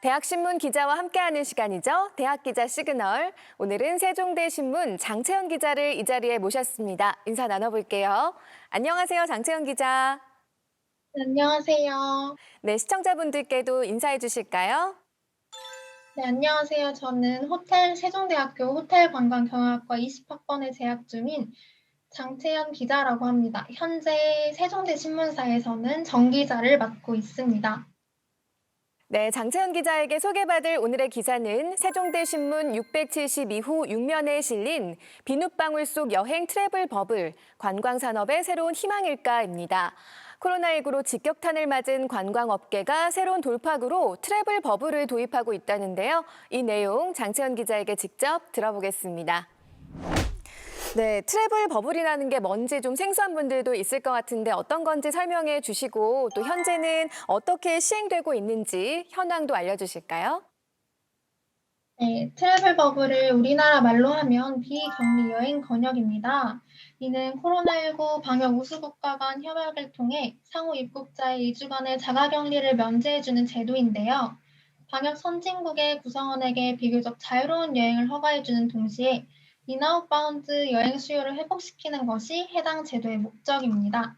대학신문 기자와 함께하는 시간이죠. 대학기자 시그널. 오늘은 세종대신문 장채연 기자를 이 자리에 모셨습니다. 인사 나눠볼게요. 안녕하세요, 장채연 기자. 네, 안녕하세요. 네, 시청자분들께도 인사해 주실까요? 네, 안녕하세요. 저는 세종대학교 호텔관광경영학과 20학번에 재학 중인 장채연 기자라고 합니다. 현재 세종대 신문사에서는 정기자를 맡고 있습니다. 네, 장채연 기자에게 소개받을 오늘의 기사는 세종대신문 672호 6면에 실린 비눗방울 속 여행 트래블 버블, 관광산업의 새로운 희망일까입니다. 코로나19로 직격탄을 맞은 관광업계가 새로운 돌파구로 트래블 버블을 도입하고 있다는데요. 이 내용 장채연 기자에게 직접 들어보겠습니다. 네, 트래블 버블이라는 게 뭔지 좀 생소한 분들도 있을 것 같은데 어떤 건지 설명해 주시고 또 현재는 어떻게 시행되고 있는지 현황도 알려주실까요? 네, 트래블 버블을 우리나라 말로 하면 비격리 여행 권역입니다. 이는 코로나19 방역 우수국가 간 협약을 통해 상호 입국자의 2주간의 자가격리를 면제해주는 제도인데요. 방역 선진국의 구성원에게 비교적 자유로운 여행을 허가해주는 동시에 인아웃바운드 여행 수요를 회복시키는 것이 해당 제도의 목적입니다.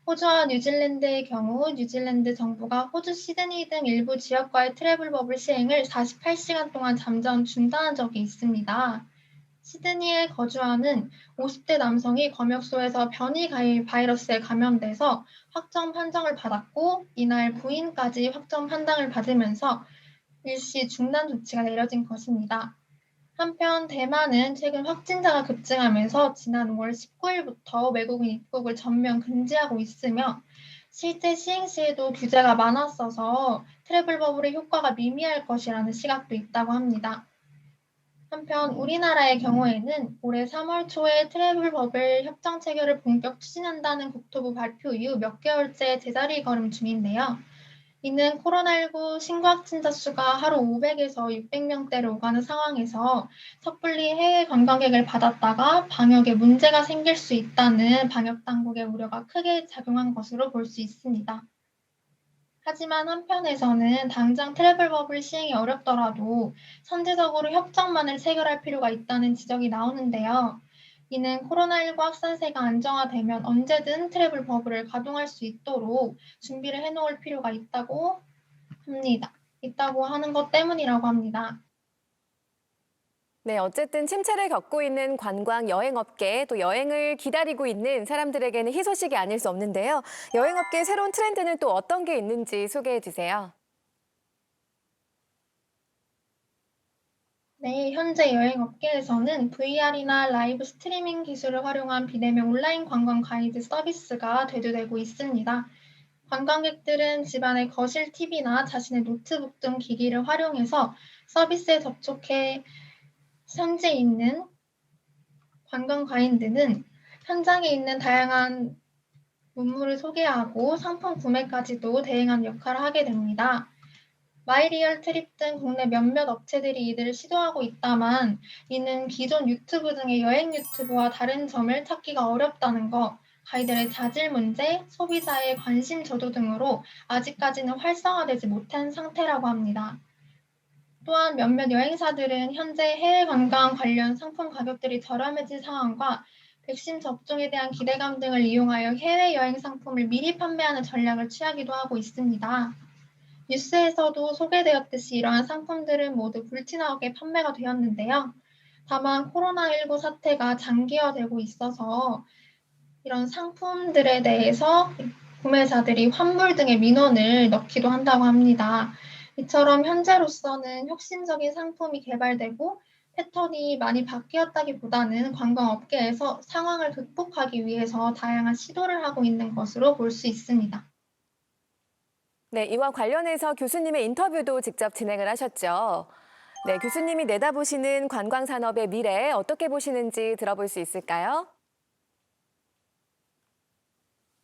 호주와 뉴질랜드의 경우 뉴질랜드 정부가 호주 시드니 등 일부 지역과의 트래블 버블 시행을 48시간 동안 잠정 중단한 적이 있습니다. 시드니에 거주하는 50대 남성이 검역소에서 바이러스에 감염돼서 확정 판정을 받았고 이날 부인까지 확정 판단을 받으면서 일시 중단 조치가 내려진 것입니다. 한편 대만은 최근 확진자가 급증하면서 지난 5월 19일부터 외국인 입국을 전면 금지하고 있으며 실제 시행 시에도 규제가 많았어서 트래블 버블의 효과가 미미할 것이라는 시각도 있다고 합니다. 한편 우리나라의 경우에는 올해 3월 초에 트래블 버블 협정 체결을 본격 추진한다는 국토부 발표 이후 몇 개월째 제자리 걸음 중인데요. 이는 코로나19 신규 확진자 수가 하루 500에서 600명대로 오가는 상황에서 섣불리 해외 관광객을 받았다가 방역에 문제가 생길 수 있다는 방역 당국의 우려가 크게 작용한 것으로 볼 수 있습니다. 하지만 한편에서는 당장 트래블 버블 시행이 어렵더라도 선제적으로 협정만을 체결할 필요가 있다는 지적이 나오는데요. 이는 코로나19 확산세가 안정화되면 언제든 트래블 버블을 가동할 수 있도록 준비를 해놓을 필요가 있다고 하는 것 때문이라고 합니다. 네, 어쨌든 침체를 겪고 있는 관광 여행업계 또 여행을 기다리고 있는 사람들에게는 희소식이 아닐 수 없는데요. 여행업계의 새로운 트렌드는 또 어떤 게 있는지 소개해 주세요. 네, 현재 여행업계에서는 VR이나 라이브 스트리밍 기술을 활용한 비대면 온라인 관광 가이드 서비스가 대두되고 있습니다. 관광객들은 집안의 거실 TV나 자신의 노트북 등 기기를 활용해서 서비스에 접촉해 현지에 있는 관광 가이드는 현장에 있는 다양한 문물을 소개하고 상품 구매까지도 대행하는 역할을 하게 됩니다. 마이리얼 트립 등 국내 몇몇 업체들이 이들을 시도하고 있다만 이는 기존 유튜브 등의 여행 유튜브와 다른 점을 찾기가 어렵다는 것, 가이드의 자질 문제, 소비자의 관심 저도 등으로 아직까지는 활성화되지 못한 상태라고 합니다. 또한 몇몇 여행사들은 현재 해외 관광 관련 상품 가격들이 저렴해진 상황과 백신 접종에 대한 기대감 등을 이용하여 해외 여행 상품을 미리 판매하는 전략을 취하기도 하고 있습니다. 뉴스에서도 소개되었듯이 이러한 상품들은 모두 불티나게 판매가 되었는데요. 다만 코로나19 사태가 장기화되고 있어서 이런 상품들에 대해서 구매자들이 환불 등의 민원을 넣기도 한다고 합니다. 이처럼 현재로서는 혁신적인 상품이 개발되고 패턴이 많이 바뀌었다기보다는 관광업계에서 상황을 극복하기 위해서 다양한 시도를 하고 있는 것으로 볼 수 있습니다. 네, 이와 관련해서 교수님의 인터뷰도 직접 진행을 하셨죠. 네, 교수님이 내다보시는 관광산업의 미래 어떻게 보시는지 들어볼 수 있을까요?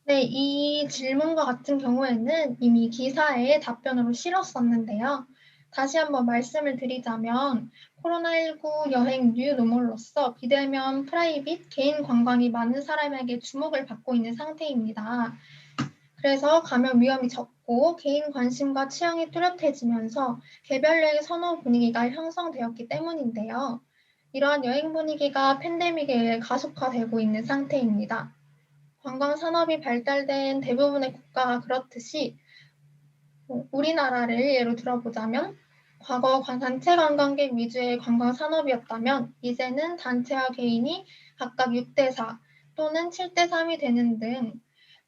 네, 이 질문과 같은 경우에는 이미 기사에 답변으로 실었었는데요. 다시 한번 말씀을 드리자면 코로나19 여행 뉴노멀로서 비대면 프라이빗 개인 관광이 많은 사람에게 주목을 받고 있는 상태입니다. 그래서 감염 위험이 적고 개인 관심과 취향이 뚜렷해지면서 개별 여행 선호 분위기가 형성되었기 때문인데요. 이러한 여행 분위기가 팬데믹에 의해 가속화되고 있는 상태입니다. 관광 산업이 발달된 대부분의 국가가 그렇듯이 우리나라를 예로 들어보자면 과거 단체 관광객 위주의 관광 산업이었다면 이제는 단체와 개인이 각각 6대4 또는 7대3이 되는 등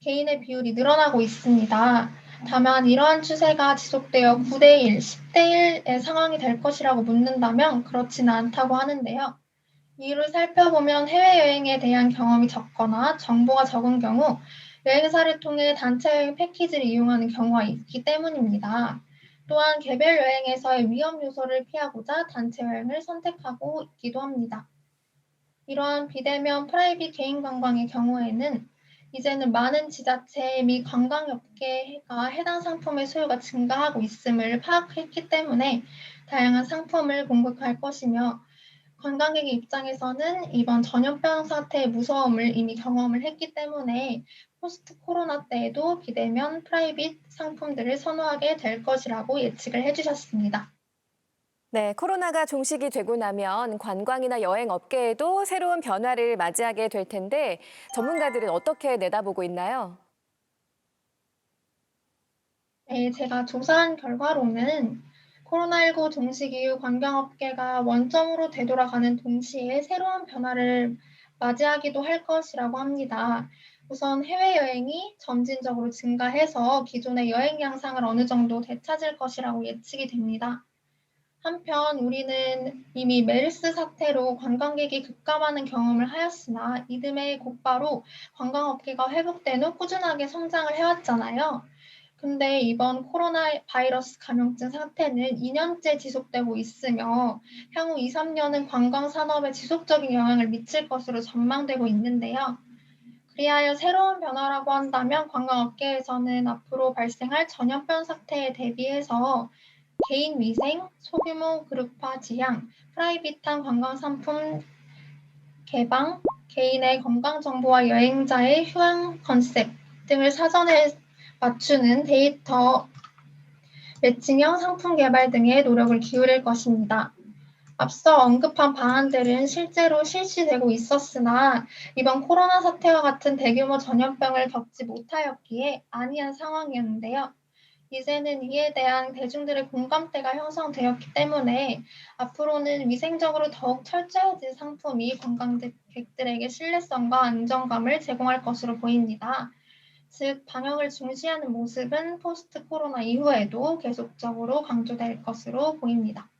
개인의 비율이 늘어나고 있습니다. 다만 이러한 추세가 지속되어 9대1, 10대1의 상황이 될 것이라고 묻는다면 그렇지는 않다고 하는데요. 이유를 살펴보면 해외여행에 대한 경험이 적거나 정보가 적은 경우 여행사를 통해 단체 여행 패키지를 이용하는 경우가 있기 때문입니다. 또한 개별 여행에서의 위험 요소를 피하고자 단체 여행을 선택하고 있기도 합니다. 이러한 비대면 프라이빗 개인 관광의 경우에는 이제는 많은 지자체 및 관광업계가 해당 상품의 수요가 증가하고 있음을 파악했기 때문에 다양한 상품을 공급할 것이며 관광객의 입장에서는 이번 전염병 사태의 무서움을 이미 경험을 했기 때문에 포스트 코로나 때에도 비대면 프라이빗 상품들을 선호하게 될 것이라고 예측을 해주셨습니다. 네, 코로나가 종식이 되고 나면 관광이나 여행 업계에도 새로운 변화를 맞이하게 될 텐데 전문가들은 어떻게 내다보고 있나요? 네, 제가 조사한 결과로는 코로나19 종식 이후 관광업계가 원점으로 되돌아가는 동시에 새로운 변화를 맞이하기도 할 것이라고 합니다. 우선 해외여행이 점진적으로 증가해서 기존의 여행 양상을 어느 정도 되찾을 것이라고 예측이 됩니다. 한편 우리는 이미 메르스 사태로 관광객이 급감하는 경험을 하였으나 이듬해 곧바로 관광업계가 회복된 후 꾸준하게 성장을 해왔잖아요. 근데 이번 코로나 바이러스 감염증 사태는 2년째 지속되고 있으며 향후 2, 3년은 관광 산업에 지속적인 영향을 미칠 것으로 전망되고 있는데요. 그리하여 새로운 변화라고 한다면 관광업계에서는 앞으로 발생할 전염병 사태에 대비해서 개인 위생, 소규모 그룹화 지향, 프라이빗한 관광 상품 개방, 개인의 건강 정보와 여행자의 휴양 컨셉 등을 사전에 맞추는 데이터 매칭형 상품 개발 등에 노력을 기울일 것입니다. 앞서 언급한 방안들은 실제로 실시되고 있었으나 이번 코로나 사태와 같은 대규모 전염병을 겪지 못하였기에 안이한 상황이었는데요. 이제는 이에 대한 대중들의 공감대가 형성되었기 때문에 앞으로는 위생적으로 더욱 철저해진 상품이 관광객들에게 신뢰성과 안정감을 제공할 것으로 보입니다. 즉, 방역을 중시하는 모습은 포스트 코로나 이후에도 계속적으로 강조될 것으로 보입니다.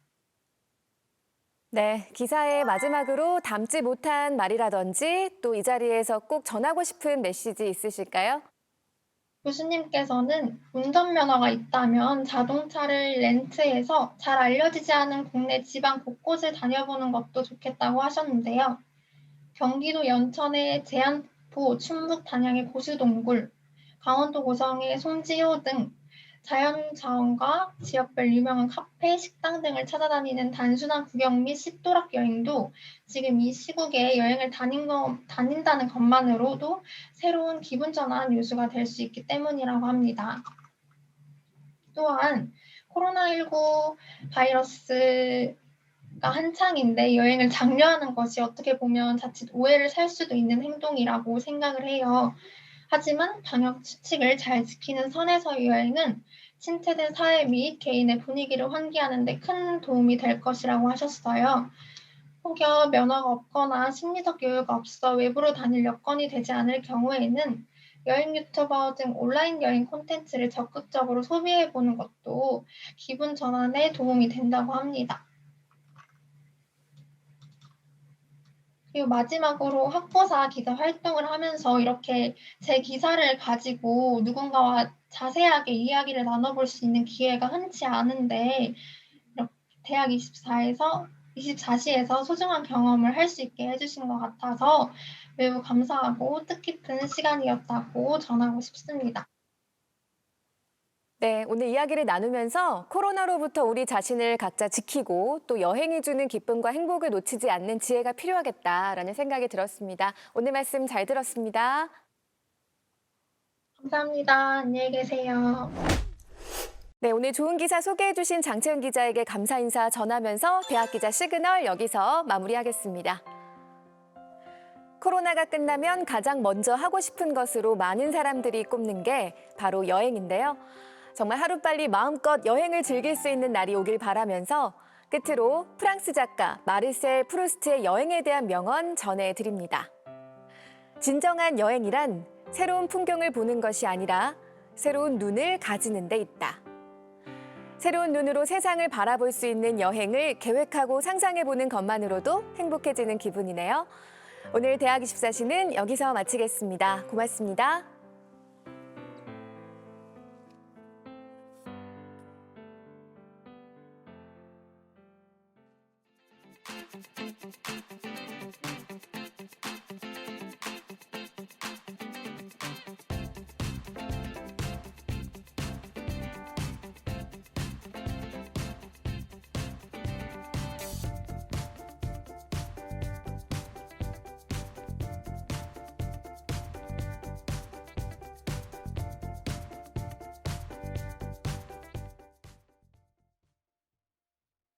네, 기사의 마지막으로 담지 못한 말이라든지 또 이 자리에서 꼭 전하고 싶은 메시지 있으실까요? 교수님께서는 운전면허가 있다면 자동차를 렌트해서 잘 알려지지 않은 국내 지방 곳곳을 다녀보는 것도 좋겠다고 하셨는데요. 경기도 연천의 제안포, 충북 단양의 고수동굴, 강원도 고성의 송지효 등 자연자원과 지역별 유명한 카페, 식당 등을 찾아다니는 단순한 구경 및 식도락 여행도 지금 이 시국에 여행을 다닌다는 것만으로도 새로운 기분 전환 요소가 될 수 있기 때문이라고 합니다. 또한 코로나19 바이러스가 한창인데 여행을 장려하는 것이 어떻게 보면 자칫 오해를 살 수도 있는 행동이라고 생각을 해요. 하지만 방역 수칙을 잘 지키는 선에서의 여행은 침체된 사회 및 개인의 분위기를 환기하는 데 큰 도움이 될 것이라고 하셨어요. 혹여 면허가 없거나 심리적 여유가 없어 외부로 다닐 여건이 되지 않을 경우에는 여행 유튜버 등 온라인 여행 콘텐츠를 적극적으로 소비해 보는 것도 기분 전환에 도움이 된다고 합니다. 그리고 마지막으로 학보사 기자 활동을 하면서 이렇게 제 기사를 가지고 누군가와 자세하게 이야기를 나눠볼 수 있는 기회가 흔치 않은데 이렇게 대학 24시에서 소중한 경험을 할 수 있게 해주신 것 같아서 매우 감사하고 뜻깊은 시간이었다고 전하고 싶습니다. 네, 오늘 이야기를 나누면서 코로나로부터 우리 자신을 각자 지키고 또 여행이 주는 기쁨과 행복을 놓치지 않는 지혜가 필요하겠다라는 생각이 들었습니다. 오늘 말씀 잘 들었습니다. 감사합니다. 안녕히 계세요. 네, 오늘 좋은 기사 소개해 주신 장채은 기자에게 감사 인사 전하면서 대학 기자 시그널 여기서 마무리하겠습니다. 코로나가 끝나면 가장 먼저 하고 싶은 것으로 많은 사람들이 꼽는 게 바로 여행인데요. 정말 하루빨리 마음껏 여행을 즐길 수 있는 날이 오길 바라면서 끝으로 프랑스 작가 마르셀 프루스트의 여행에 대한 명언 전해드립니다. 진정한 여행이란 새로운 풍경을 보는 것이 아니라 새로운 눈을 가지는 데 있다. 새로운 눈으로 세상을 바라볼 수 있는 여행을 계획하고 상상해보는 것만으로도 행복해지는 기분이네요. 오늘 대학 24시는 여기서 마치겠습니다. 고맙습니다.